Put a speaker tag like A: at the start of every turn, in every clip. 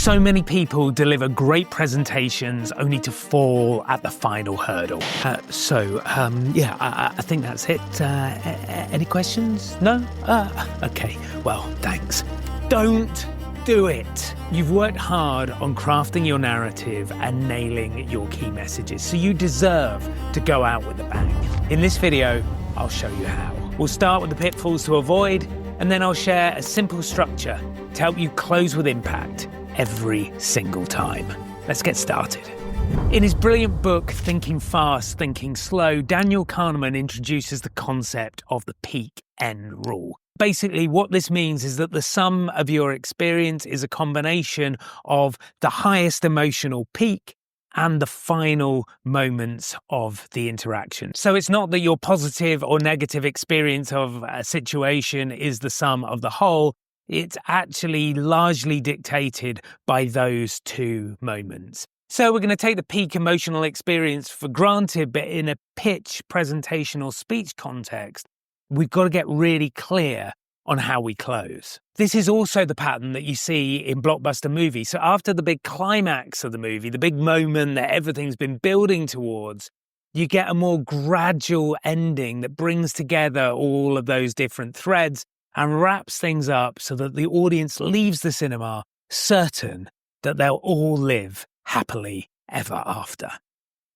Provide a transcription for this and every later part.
A: So many people deliver great presentations only to fall at the final hurdle. I think that's it. Any questions? No? Okay, well, thanks. Don't do it. You've worked hard on crafting your narrative and nailing your key messages, so you deserve to go out with a bang. In this video, I'll show you how. We'll start with the pitfalls to avoid, and then I'll share a simple structure to help you close with impact every single time. Let's get started. In his brilliant book, Thinking Fast, Thinking Slow, Daniel Kahneman introduces the concept of the peak end rule. Basically, what this means is that the sum of your experience is a combination of the highest emotional peak and the final moments of the interaction. So it's not that your positive or negative experience of a situation is the sum of the whole. It's actually largely dictated by those two moments. So we're going to take the peak emotional experience for granted, but in a pitch, presentation, or speech context, we've got to get really clear on how we close. This is also the pattern that you see in blockbuster movies. So after the big climax of the movie, the big moment that everything's been building towards, you get a more gradual ending that brings together all of those different threads and wraps things up so that the audience leaves the cinema certain that they'll all live happily ever after.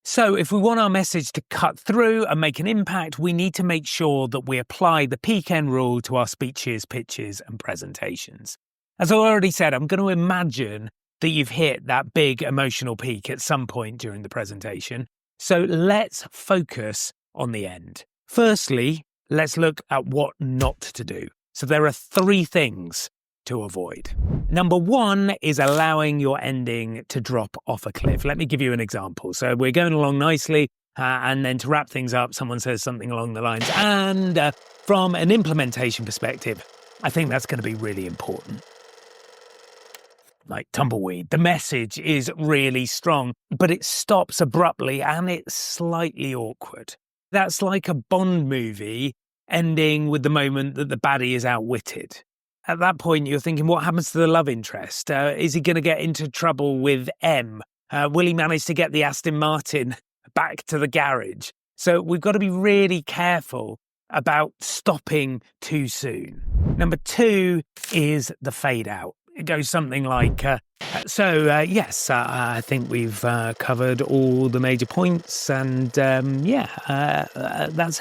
A: So if we want our message to cut through and make an impact, we need to make sure that we apply the peak end rule to our speeches, pitches, and presentations. As I already said, I'm going to imagine that you've hit that big emotional peak at some point during the presentation. So let's focus on the end. Firstly, let's look at what not to do. So there are three things to avoid. Number one is allowing your ending to drop off a cliff. Let me give you an example. So we're going along nicely, and then to wrap things up, someone says something along the lines, and from an implementation perspective, I think that's going to be really important. Like tumbleweed. The message is really strong, but it stops abruptly and it's slightly awkward. That's like a Bond movie ending with the moment that the baddie is outwitted. At that point, you're thinking, what happens to the love interest? Is he going to get into trouble with M? Will he manage to get the Aston Martin back to the garage? So we've got to be really careful about stopping too soon. Number two is the fade out. It goes something like, I think we've covered all the major points and that's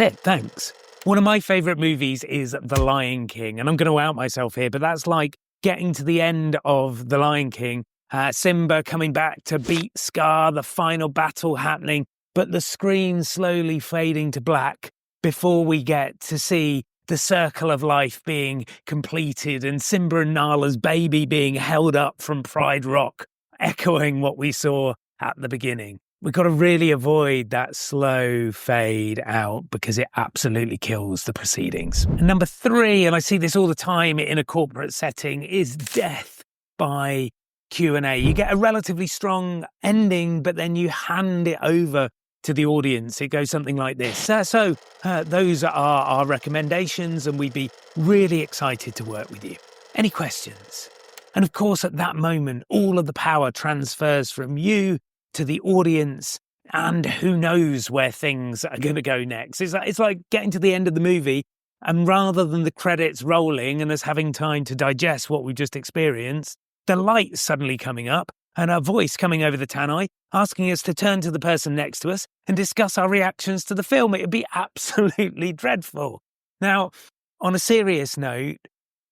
A: it. Thanks. One of my favourite movies is The Lion King, and I'm going to out myself here, but that's like getting to the end of The Lion King, Simba coming back to beat Scar, the final battle happening, but the screen slowly fading to black before we get to see the circle of life being completed and Simba and Nala's baby being held up from Pride Rock, echoing what we saw at the beginning. We've got to really avoid that slow fade out because it absolutely kills the proceedings. And number three, and I see this all the time in a corporate setting, is death by Q&A. You get a relatively strong ending, but then you hand it over to the audience. It goes something like this. Those are our recommendations, and we'd be really excited to work with you. Any questions? And of course, at that moment, all of the power transfers from you to the audience, and who knows where things are going to go next. It's like getting to the end of the movie, and rather than the credits rolling and us having time to digest what we just experienced, the lights suddenly coming up and a voice coming over the tannoy asking us to turn to the person next to us and discuss our reactions to the film. It would be absolutely dreadful. Now, on a serious note,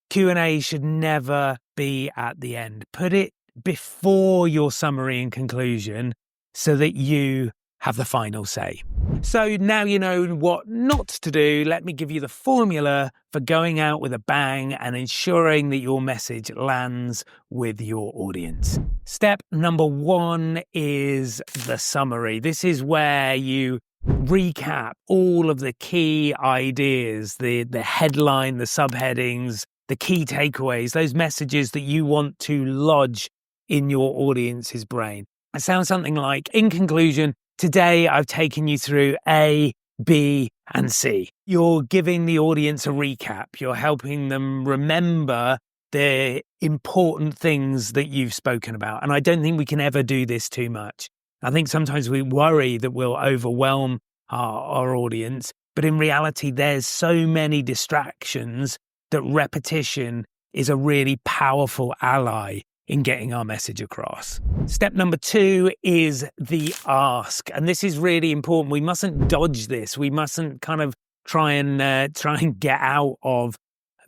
A: Q&A should never be at the end. Put it before your summary and conclusion so that you have the final say. So now you know what not to do. Let me give you the formula for going out with a bang and ensuring that your message lands with your audience. Step number one is the summary. This is where you recap all of the key ideas, the headline, the subheadings, the key takeaways, those messages that you want to lodge in your audience's brain. It sounds something like, in conclusion, today I've taken you through A, B, and C. You're giving the audience a recap. You're helping them remember the important things that you've spoken about. And I don't think we can ever do this too much. I think sometimes we worry that we'll overwhelm our audience, but in reality, there's so many distractions that repetition is a really powerful ally in getting our message across. Step number 2 is the ask. And this is really important. We mustn't dodge this. We mustn't kind of try and get out of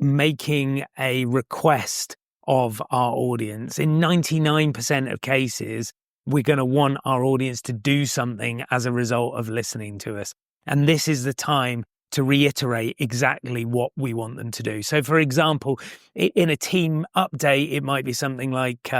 A: making a request of our audience. In 99% of cases, we're going to want our audience to do something as a result of listening to us. And this is the time to reiterate exactly what we want them to do. So, for example, in a team update, it might be something like,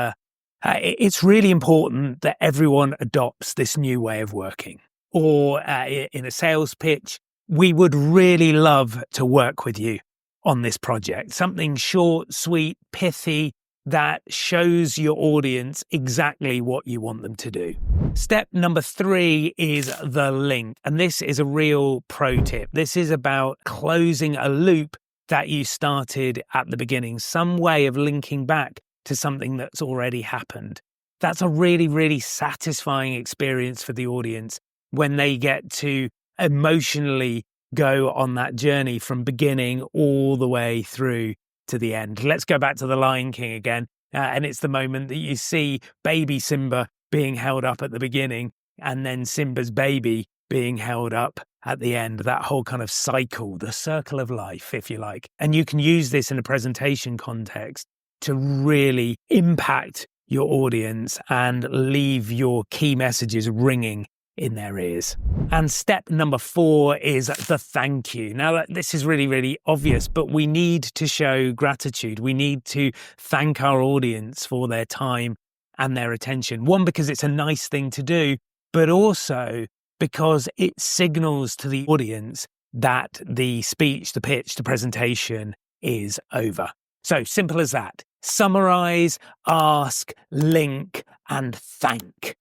A: it's really important that everyone adopts this new way of working. Or in a sales pitch, we would really love to work with you on this project. Something short, sweet, pithy, that shows your audience exactly what you want them to do. Step number 3 is the link. And this is a real pro tip. This is about closing a loop that you started at the beginning, some way of linking back to something that's already happened. That's a really, really satisfying experience for the audience when they get to emotionally go on that journey from beginning all the way through to the end. Let's go back to The Lion King again. And it's the moment that you see baby Simba being held up at the beginning and then Simba's baby being held up at the end. That whole kind of cycle, the circle of life, if you like. And you can use this in a presentation context to really impact your audience and leave your key messages ringing in their ears. And step number 4 is the thank you. Now, this is really, really obvious, but we need to show gratitude. We need to thank our audience for their time and their attention. One, because it's a nice thing to do, but also because it signals to the audience that the speech, the pitch, the presentation is over. So simple as that. Summarize, ask, link, and thank.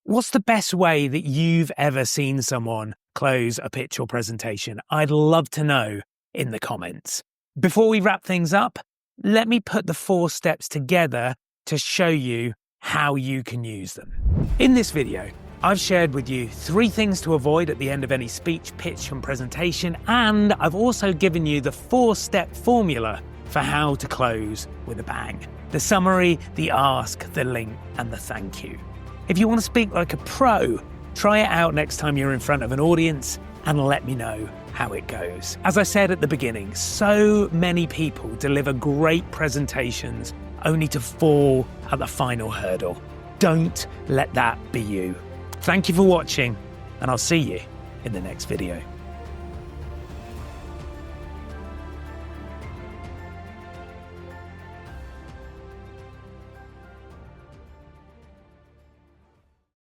A: What's the best way that you've ever seen someone close a pitch or presentation? I'd love to know in the comments. Before we wrap things up, let me put the 4 steps together to show you how you can use them. In this video, I've shared with you 3 things to avoid at the end of any speech, pitch, and presentation, and I've also given you the 4-step formula for how to close with a bang. The summary, the ask, the link, and the thank you. If you want to speak like a pro, try it out next time you're in front of an audience and let me know how it goes. As I said at the beginning, so many people deliver great presentations only to fall at the final hurdle. Don't let that be you. Thank you for watching, and I'll see you in the next video.